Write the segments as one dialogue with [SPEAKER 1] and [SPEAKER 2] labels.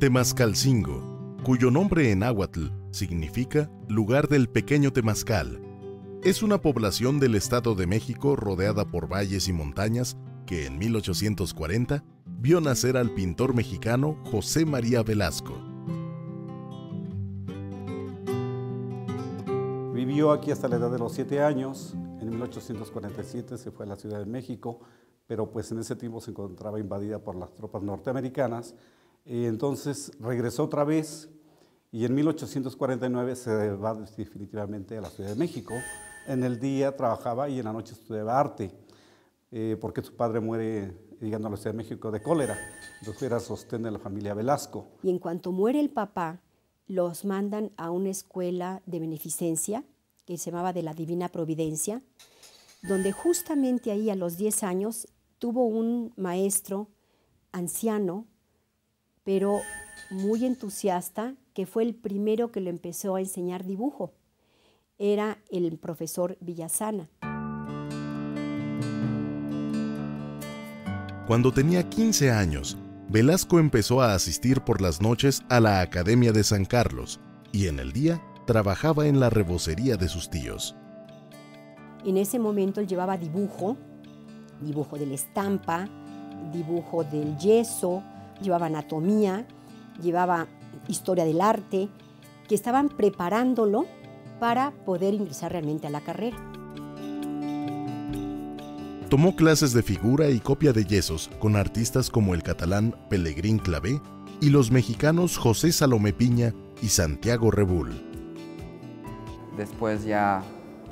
[SPEAKER 1] Temascalcingo, cuyo nombre en náhuatl significa lugar del pequeño temazcal, es una población del Estado de México rodeada por valles y montañas que en 1840 vio nacer al pintor mexicano José María Velasco.
[SPEAKER 2] Vivió aquí hasta la edad de los 7 años. En 1847 se fue a la Ciudad de México, pero pues en ese tiempo se encontraba invadida por las tropas norteamericanas. Entonces regresó otra vez y en 1849 se va definitivamente a la Ciudad de México. En el día trabajaba y en la noche estudiaba arte, porque su padre muere llegando a la Ciudad de México de cólera. Entonces era sostén de la familia Velasco.
[SPEAKER 3] Y en cuanto muere el papá, los mandan a una escuela de beneficencia que se llamaba de la Divina Providencia, donde justamente ahí a los 10 años tuvo un maestro anciano, pero muy entusiasta, que fue el primero que le empezó a enseñar dibujo. Era el profesor Villasana.
[SPEAKER 1] Cuando tenía 15 años, Velasco empezó a asistir por las noches a la Academia de San Carlos y en el día trabajaba en la rebocería de sus tíos.
[SPEAKER 3] En ese momento él llevaba dibujo de la estampa, dibujo del yeso, llevaba anatomía, llevaba historia del arte, que estaban preparándolo para poder ingresar realmente a la carrera.
[SPEAKER 1] Tomó clases de figura y copia de yesos con artistas como el catalán Pelegrín Clavé y los mexicanos José Salomé Piña y Santiago Rebull.
[SPEAKER 4] Después ya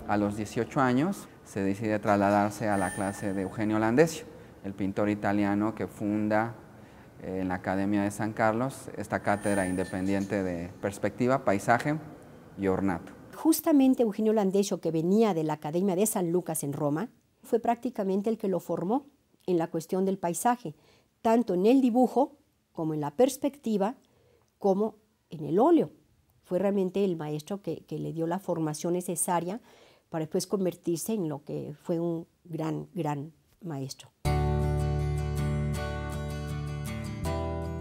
[SPEAKER 4] a los 18 años se decide trasladarse a la clase de Eugenio Landesio, el pintor italiano que funda en la Academia de San Carlos esta cátedra independiente de perspectiva, paisaje y ornato.
[SPEAKER 3] Justamente Eugenio Landesio, que venía de la Academia de San Lucas en Roma, fue prácticamente el que lo formó en la cuestión del paisaje, tanto en el dibujo como en la perspectiva, como en el óleo. Fue realmente el maestro que le dio la formación necesaria para después convertirse en lo que fue un gran maestro.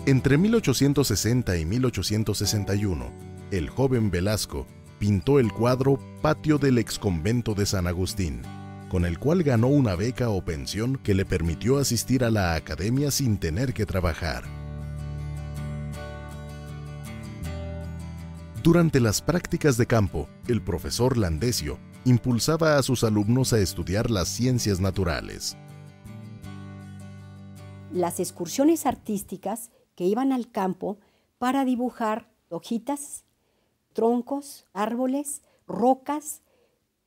[SPEAKER 1] Entre 1860 y 1861, el joven Velasco pintó el cuadro Patio del Exconvento de San Agustín, con el cual ganó una beca o pensión que le permitió asistir a la academia sin tener que trabajar. Durante las prácticas de campo, el profesor Landesio impulsaba a sus alumnos a estudiar las ciencias naturales.
[SPEAKER 3] Las excursiones artísticas que iban al campo para dibujar hojitas, troncos, árboles, rocas,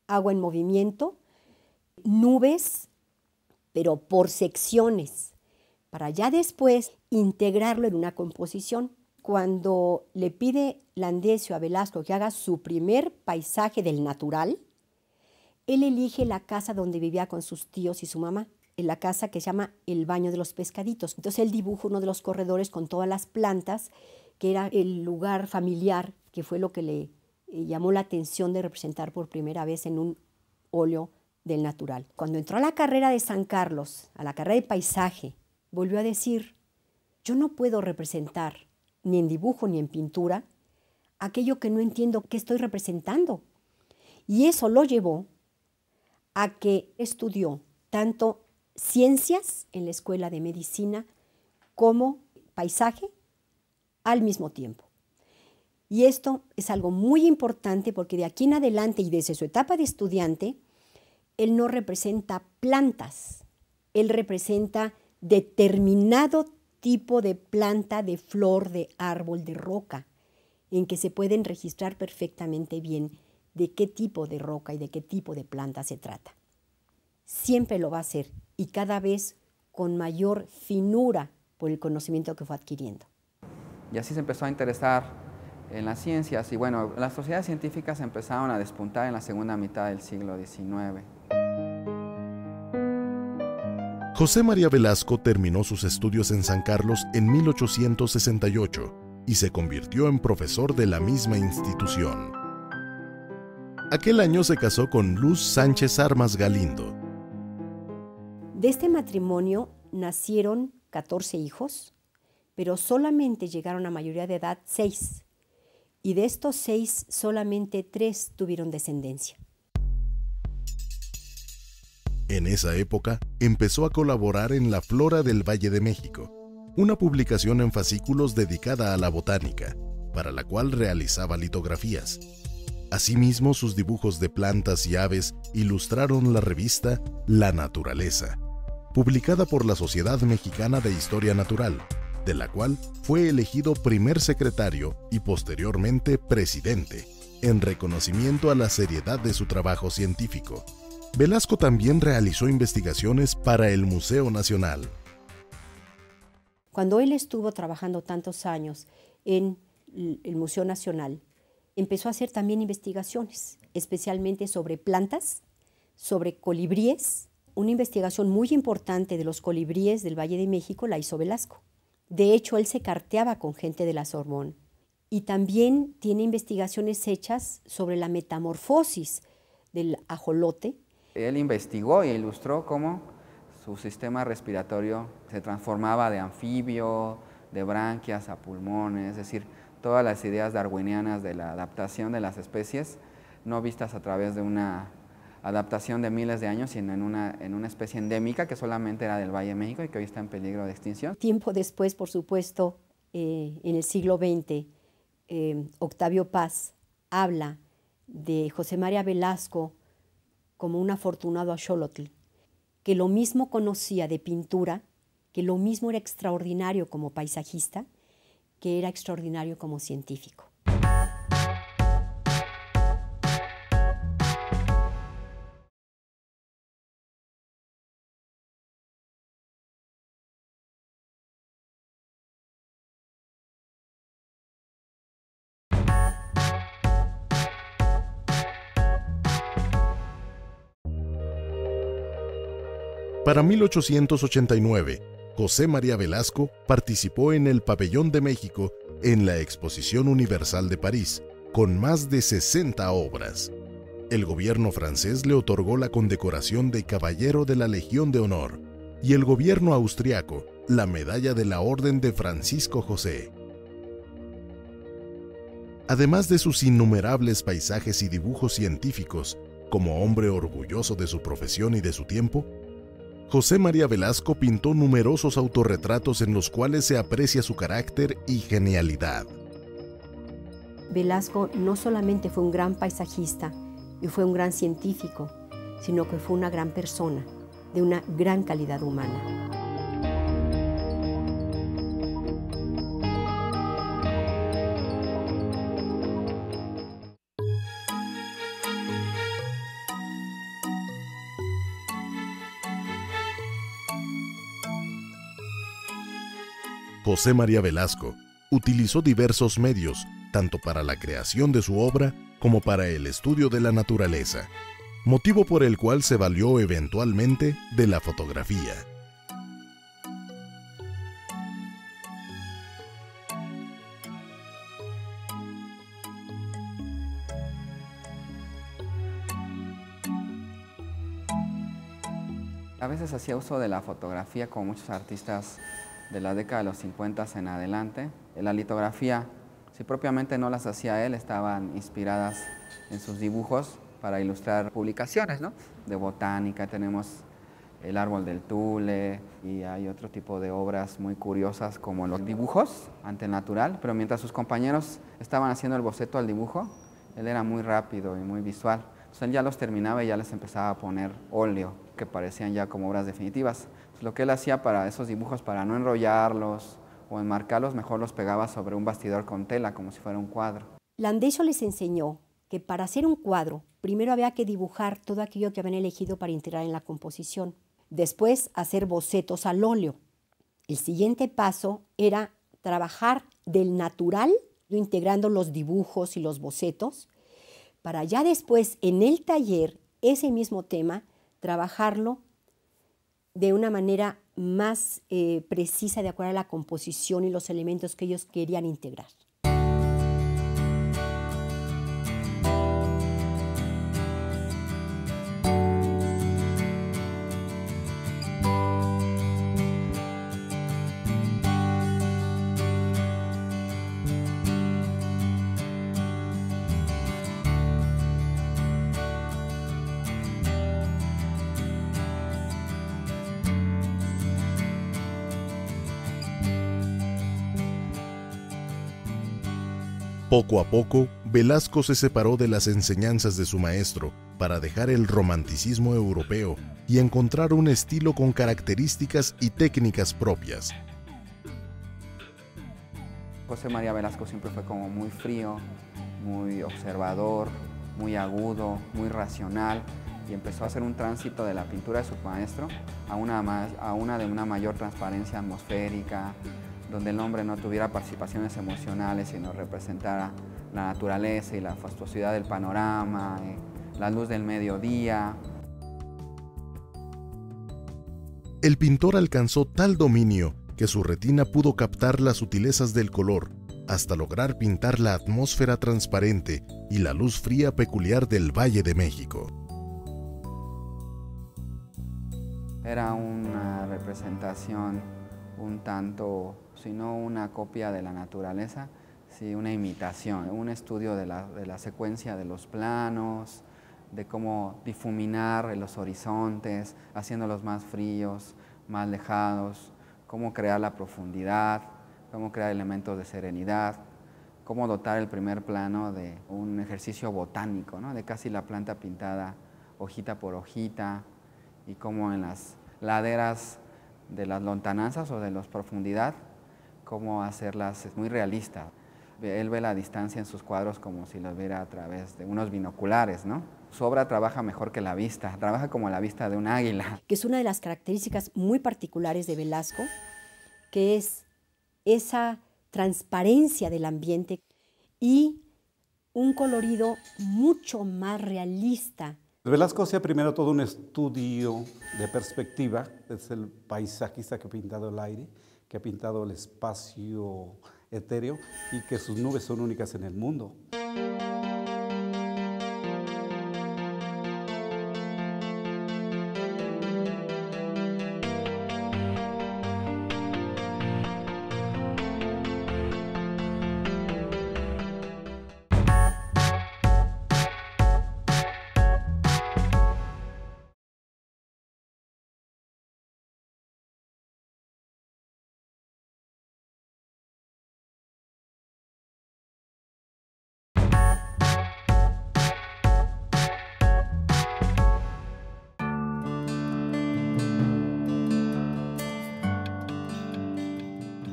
[SPEAKER 3] agua en movimiento, nubes, pero por secciones, para ya después integrarlo en una composición. Cuando le pide Landesio a Velasco que haga su primer paisaje del natural, él elige la casa donde vivía con sus tíos y su mamá, en la casa que se llama El Baño de los Pescaditos. Entonces él dibuja uno de los corredores con todas las plantas, que era el lugar familiar, que fue lo que le llamó la atención de representar por primera vez en un óleo del natural. Cuando entró a la carrera de San Carlos, a la carrera de paisaje, volvió a decir: yo no puedo representar, ni en dibujo ni en pintura, aquello que no entiendo qué estoy representando. Y eso lo llevó a que estudió tanto ciencias en la Escuela de Medicina como paisaje al mismo tiempo. Y esto es algo muy importante porque de aquí en adelante y desde su etapa de estudiante, él no representa plantas, él representa determinado tipo de planta, de flor, de árbol, de roca, en que se pueden registrar perfectamente bien de qué tipo de roca y de qué tipo de planta se trata. Siempre lo va a hacer y cada vez con mayor finura por el conocimiento que fue adquiriendo.
[SPEAKER 4] Y así se empezó a interesar en las ciencias y bueno, las sociedades científicas empezaron a despuntar en la segunda mitad del siglo XIX.
[SPEAKER 1] José María Velasco terminó sus estudios en San Carlos en 1868 y se convirtió en profesor de la misma institución. Aquel año se casó con Luz Sánchez Armas Galindo.
[SPEAKER 3] De este matrimonio nacieron 14 hijos, pero solamente llegaron a mayoría de edad 6, y de estos 6 solamente 3 tuvieron descendencia.
[SPEAKER 1] En esa época empezó a colaborar en La Flora del Valle de México, una publicación en fascículos dedicada a la botánica, para la cual realizaba litografías. Asimismo, sus dibujos de plantas y aves ilustraron la revista La Naturaleza, publicada por la Sociedad Mexicana de Historia Natural, de la cual fue elegido primer secretario y posteriormente presidente, en reconocimiento a la seriedad de su trabajo científico. Velasco también realizó investigaciones para el Museo Nacional.
[SPEAKER 3] Cuando él estuvo trabajando tantos años en el Museo Nacional, empezó a hacer también investigaciones, especialmente sobre plantas, sobre colibríes. Una investigación muy importante de los colibríes del Valle de México la hizo Velasco. De hecho, él se carteaba con gente de la Sorbonne. Y también tiene investigaciones hechas sobre la metamorfosis del ajolote.
[SPEAKER 4] Él investigó e ilustró cómo su sistema respiratorio se transformaba de anfibio, de branquias a pulmones, es decir, todas las ideas darwinianas de la adaptación de las especies, no vistas a través de una adaptación de miles de años, sino en una especie endémica que solamente era del Valle de México y que hoy está en peligro de extinción.
[SPEAKER 3] Tiempo después, por supuesto, en el siglo XX, Octavio Paz habla de José María Velasco como un afortunado axolotl, que lo mismo conocía de pintura, que lo mismo era extraordinario como paisajista, que era extraordinario como científico.
[SPEAKER 1] Para 1889, José María Velasco participó en el Pabellón de México en la Exposición Universal de París, con más de 60 obras. El gobierno francés le otorgó la condecoración de Caballero de la Legión de Honor y el gobierno austriaco la Medalla de la Orden de Francisco José. Además de sus innumerables paisajes y dibujos científicos, como hombre orgulloso de su profesión y de su tiempo, José María Velasco pintó numerosos autorretratos en los cuales se aprecia su carácter y genialidad.
[SPEAKER 3] Velasco no solamente fue un gran paisajista y fue un gran científico, sino que fue una gran persona, de una gran calidad humana.
[SPEAKER 1] José María Velasco utilizó diversos medios, tanto para la creación de su obra como para el estudio de la naturaleza, motivo por el cual se valió eventualmente de la fotografía.
[SPEAKER 4] A veces hacía uso de la fotografía como muchos artistas de la década de los 50 en adelante. La litografía, si propiamente no las hacía él, estaban inspiradas en sus dibujos para ilustrar publicaciones, ¿no? De botánica. Tenemos el árbol del tule y hay otro tipo de obras muy curiosas como los dibujos ante el natural, pero mientras sus compañeros estaban haciendo el boceto al dibujo, él era muy rápido y muy visual. Entonces él ya los terminaba y ya les empezaba a poner óleo, que parecían ya como obras definitivas. Lo que él hacía para esos dibujos, para no enrollarlos o enmarcarlos, mejor los pegaba sobre un bastidor con tela, como si fuera un cuadro.
[SPEAKER 3] Landecho les enseñó que para hacer un cuadro, primero había que dibujar todo aquello que habían elegido para integrar en la composición. Después, hacer bocetos al óleo. El siguiente paso era trabajar del natural, integrando los dibujos y los bocetos, para ya después, en el taller, ese mismo tema, trabajarlo de una manera más precisa de acuerdo a la composición y los elementos que ellos querían integrar.
[SPEAKER 1] Poco a poco, Velázquez se separó de las enseñanzas de su maestro para dejar el romanticismo europeo y encontrar un estilo con características y técnicas propias.
[SPEAKER 4] José María Velasco siempre fue como muy frío, muy observador, muy agudo, muy racional, y empezó a hacer un tránsito de la pintura de su maestro a una de una mayor transparencia atmosférica, donde el hombre no tuviera participaciones emocionales, sino representara la naturaleza y la fastuosidad del panorama, la luz del mediodía.
[SPEAKER 1] El pintor alcanzó tal dominio que su retina pudo captar las sutilezas del color, hasta lograr pintar la atmósfera transparente y la luz fría peculiar del Valle de México.
[SPEAKER 4] Era una representación un tanto, si no una copia de la naturaleza, sí una imitación, un estudio de la secuencia de los planos, de cómo difuminar los horizontes, haciéndolos más fríos, más lejanos, cómo crear la profundidad, cómo crear elementos de serenidad, cómo dotar el primer plano de un ejercicio botánico, ¿no? De casi la planta pintada hojita por hojita, y cómo en las laderas de las lontananzas o de la profundidad, cómo hacerlas muy realistas. Él ve la distancia en sus cuadros como si los viera a través de unos binoculares, ¿no? Su obra trabaja mejor que la vista, trabaja como la vista de un águila.
[SPEAKER 3] Que es una de las características muy particulares de Velázquez, que es esa transparencia del ambiente y un colorido mucho más realista.
[SPEAKER 2] Velázquez hacía primero todo un estudio de perspectiva, es el paisajista que ha pintado el aire, que ha pintado el espacio etéreo y que sus nubes son únicas en el mundo.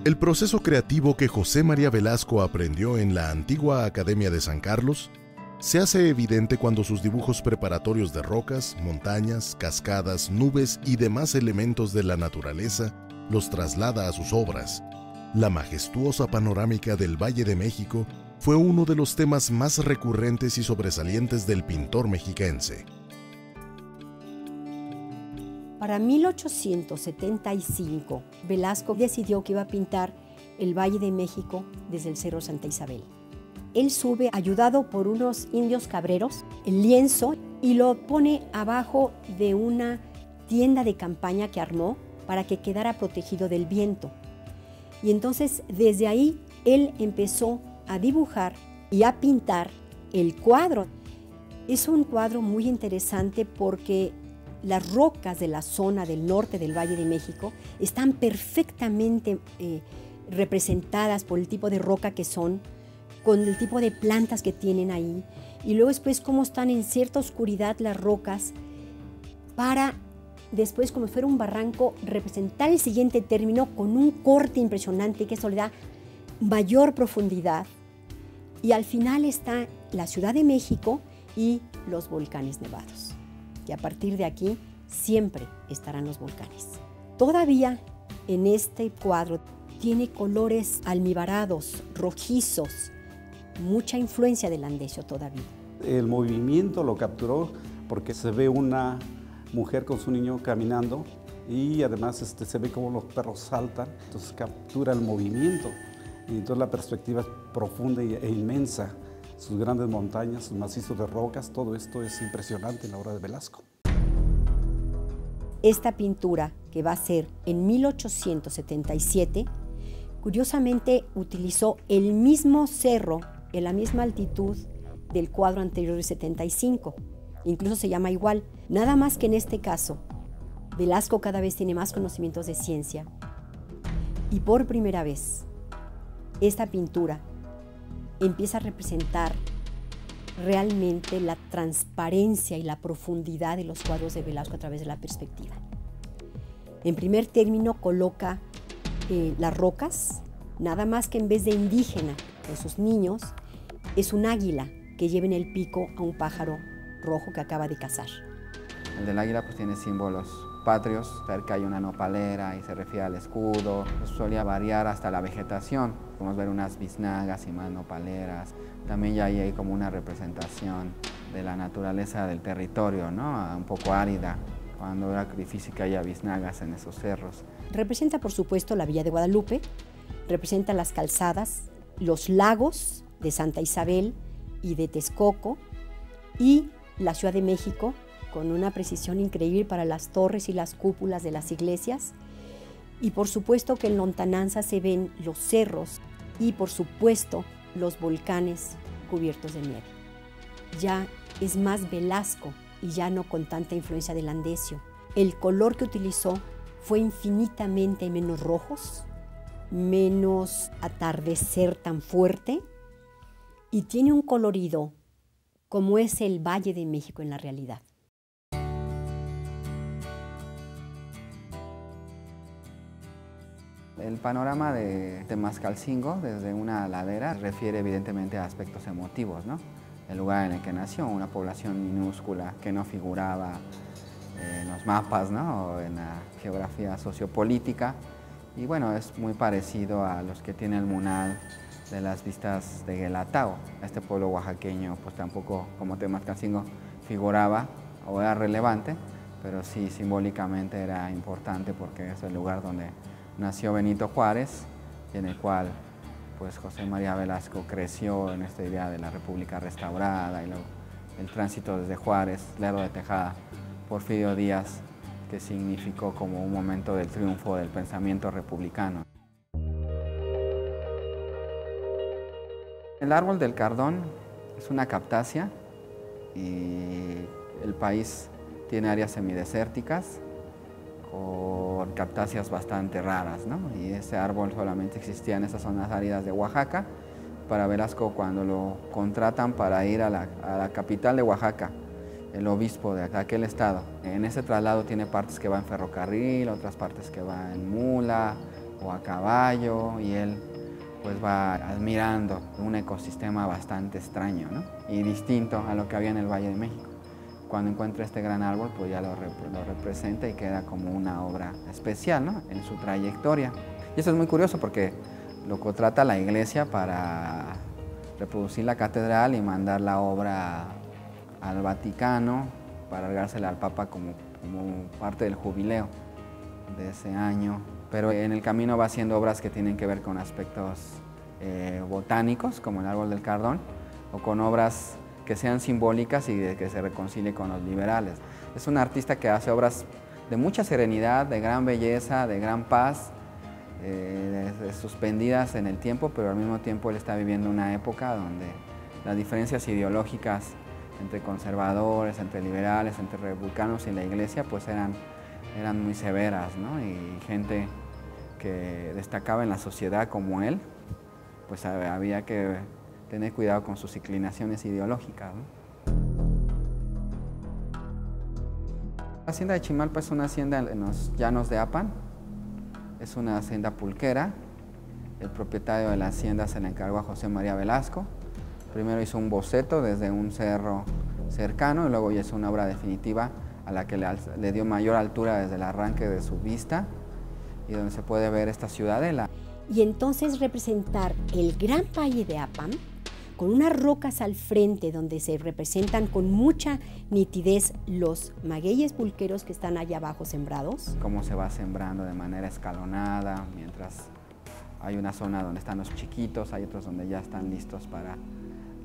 [SPEAKER 1] El proceso creativo que José María Velasquez aprendió en la antigua Academia de San Carlos se hace evidente cuando sus dibujos preparatorios de rocas, montañas, cascadas, nubes y demás elementos de la naturaleza los traslada a sus obras. La majestuosa panorámica del Valle de México fue uno de los temas más recurrentes y sobresalientes del pintor mexiquense.
[SPEAKER 3] Para 1875, Velázquez decidió que iba a pintar el Valle de México desde el Cerro Santa Isabel. Él sube, ayudado por unos indios cabreros, el lienzo y lo pone abajo de una tienda de campaña que armó para que quedara protegido del viento. Y entonces, desde ahí, él empezó a dibujar y a pintar el cuadro. Es un cuadro muy interesante porque las rocas de la zona del norte del Valle de México están perfectamente representadas por el tipo de roca que son, con el tipo de plantas que tienen ahí, y luego después cómo están en cierta oscuridad las rocas para después, como si fuera un barranco, representar el siguiente término con un corte impresionante que eso le da mayor profundidad. Y al final está la Ciudad de México y los volcanes nevados. Y a partir de aquí siempre estarán los volcanes. Todavía en este cuadro tiene colores almibarados, rojizos, mucha influencia del Andesio todavía.
[SPEAKER 2] El movimiento lo capturó porque se ve una mujer con su niño caminando y además se ve cómo los perros saltan, entonces captura el movimiento y entonces la perspectiva es profunda e inmensa. Sus grandes montañas, sus macizos de rocas, todo esto es impresionante en la obra de Velázquez.
[SPEAKER 3] Esta pintura, que va a ser en 1877, curiosamente utilizó el mismo cerro, en la misma altitud del cuadro anterior de 75. Incluso se llama igual, nada más que en este caso, Velázquez cada vez tiene más conocimientos de ciencia. Y por primera vez, esta pintura empieza a representar realmente la transparencia y la profundidad de los cuadros de Velázquez a través de la perspectiva. En primer término coloca las rocas, nada más que en vez de indígena con sus niños, es un águila que lleva en el pico a un pájaro rojo que acaba de cazar.
[SPEAKER 4] El del águila pues tiene símbolos patrios, cerca hay una nopalera y se refiere al escudo. Solía variar hasta la vegetación, podemos ver unas biznagas y más nopaleras. También ya hay como una representación de la naturaleza del territorio, ¿no? Un poco árida, cuando era difícil que haya biznagas en esos cerros.
[SPEAKER 3] Representa, por supuesto, la Villa de Guadalupe, representa las calzadas, los lagos de Santa Isabel y de Texcoco y la Ciudad de México, con una precisión increíble para las torres y las cúpulas de las iglesias. Y por supuesto que en lontananza se ven los cerros y por supuesto los volcanes cubiertos de nieve. Ya es más Velasco y ya no con tanta influencia del Andesio. El color que utilizó fue infinitamente menos rojos, menos atardecer tan fuerte y tiene un colorido como es el Valle de México en la realidad.
[SPEAKER 4] El panorama de Temascalcingo desde una ladera refiere evidentemente a aspectos emotivos, ¿no? El lugar en el que nació, una población minúscula que no figuraba en los mapas, ¿no? O en la geografía sociopolítica. Y bueno, es muy parecido a los que tiene el mural de las vistas de Guelatao. Este pueblo oaxaqueño pues tampoco como Temascalcingo figuraba o era relevante, pero sí simbólicamente era importante porque es el lugar donde nació Benito Juárez, y en el cual pues, José María Velasco creció en esta idea de la República restaurada y luego el tránsito desde Juárez, Lerdo de Tejada, Porfirio Díaz, que significó como un momento del triunfo del pensamiento republicano. El árbol del cardón es una cactácea y el país tiene áreas semidesérticas con cactáceas bastante raras, ¿no? Y ese árbol solamente existía en esas zonas áridas de Oaxaca. Para Velasco, cuando lo contratan para ir a la capital de Oaxaca, el obispo de aquel estado, en ese traslado tiene partes que va en ferrocarril, otras partes que va en mula o a caballo, y él pues va admirando un ecosistema bastante extraño, ¿no? Y distinto a lo que había en el Valle de México. Cuando encuentra este gran árbol, pues ya lo representa y queda como una obra especial, ¿no? En su trayectoria. Y eso es muy curioso porque lo contrata la iglesia para reproducir la catedral y mandar la obra al Vaticano para regársela al Papa como parte del jubileo de ese año. Pero en el camino va haciendo obras que tienen que ver con aspectos botánicos, como el árbol del cardón, o con obras que sean simbólicas y de que se reconcilie con los liberales. Es un artista que hace obras de mucha serenidad, de gran belleza, de gran paz, suspendidas en el tiempo, pero al mismo tiempo él está viviendo una época donde las diferencias ideológicas entre conservadores, entre liberales, entre republicanos y la iglesia, pues eran muy severas, ¿no? Y gente que destacaba en la sociedad como él, pues había que tener cuidado con sus inclinaciones ideológicas, ¿no? La hacienda de Chimalpa es una hacienda en los llanos de Apan, es una hacienda pulquera. El propietario de la hacienda se le encargó a José María Velasco. Primero hizo un boceto desde un cerro cercano y luego hizo una obra definitiva a la que le dio mayor altura desde el arranque de su vista y donde se puede ver esta ciudadela.
[SPEAKER 3] Y entonces representar el gran valle de Apan con unas rocas al frente donde se representan con mucha nitidez los magueyes pulqueros que están allá abajo sembrados.
[SPEAKER 4] Cómo se va sembrando de manera escalonada, mientras hay una zona donde están los chiquitos, hay otros donde ya están listos para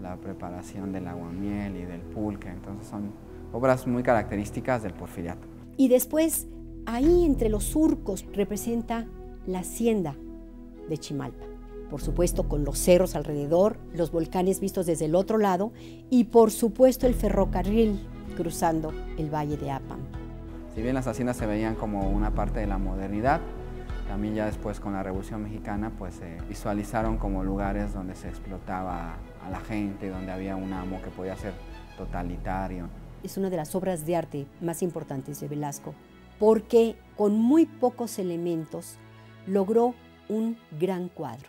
[SPEAKER 4] la preparación del aguamiel y del pulque. Entonces son obras muy características del Porfiriato.
[SPEAKER 3] Y después, ahí entre los surcos, representa la hacienda de Chimalpa. Por supuesto, con los cerros alrededor, los volcanes vistos desde el otro lado y, por supuesto, el ferrocarril cruzando el valle de Apan.
[SPEAKER 4] Si bien las haciendas se veían como una parte de la modernidad, también ya después con la Revolución Mexicana pues se visualizaron como lugares donde se explotaba a la gente, donde había un amo que podía ser totalitario.
[SPEAKER 3] Es una de las obras de arte más importantes de Velasco, porque con muy pocos elementos logró un gran cuadro.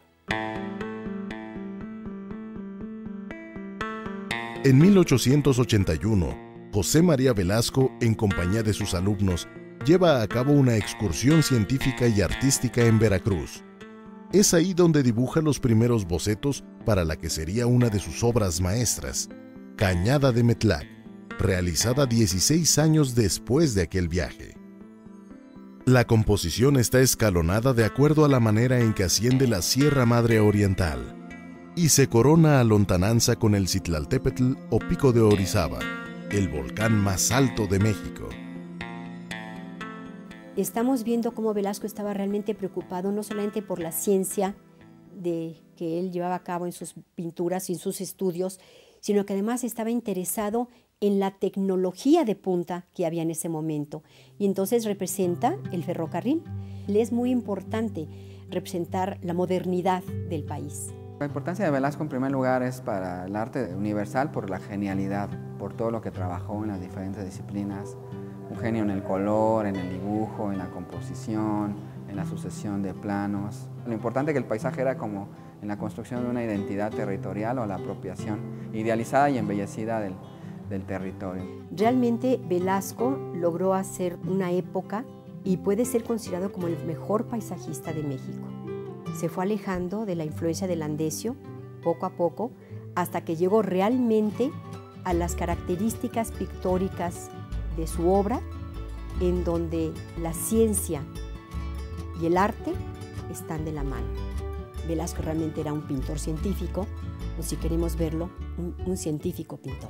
[SPEAKER 1] En 1881, José María Velasco, en compañía de sus alumnos, lleva a cabo una excursión científica y artística en Veracruz. Es ahí donde dibuja los primeros bocetos para la que sería una de sus obras maestras, Cañada de Metlac, realizada 16 años después de aquel viaje. La composición está escalonada de acuerdo a la manera en que asciende la Sierra Madre Oriental y se corona a lontananza con el Citlaltépetl o Pico de Orizaba, el volcán más alto de México.
[SPEAKER 3] Estamos viendo cómo Velasco estaba realmente preocupado no solamente por la ciencia que él llevaba a cabo en sus pinturas y en sus estudios, sino que además estaba interesado en la tecnología de punta que había en ese momento. Y entonces representa el ferrocarril. Le es muy importante representar la modernidad del país.
[SPEAKER 4] La importancia de Velasco en primer lugar es para el arte universal por la genialidad, por todo lo que trabajó en las diferentes disciplinas. Un genio en el color, en el dibujo, en la composición, en la sucesión de planos. Lo importante que el paisaje era como en la construcción de una identidad territorial o la apropiación idealizada y embellecida del territorio.
[SPEAKER 3] Realmente Velasco logró hacer una época y puede ser considerado como el mejor paisajista de México. Se fue alejando de la influencia del Andesio poco a poco hasta que llegó realmente a las características pictóricas de su obra, en donde la ciencia y el arte están de la mano. Velasco realmente era un pintor científico, o si queremos verlo, un científico pintor.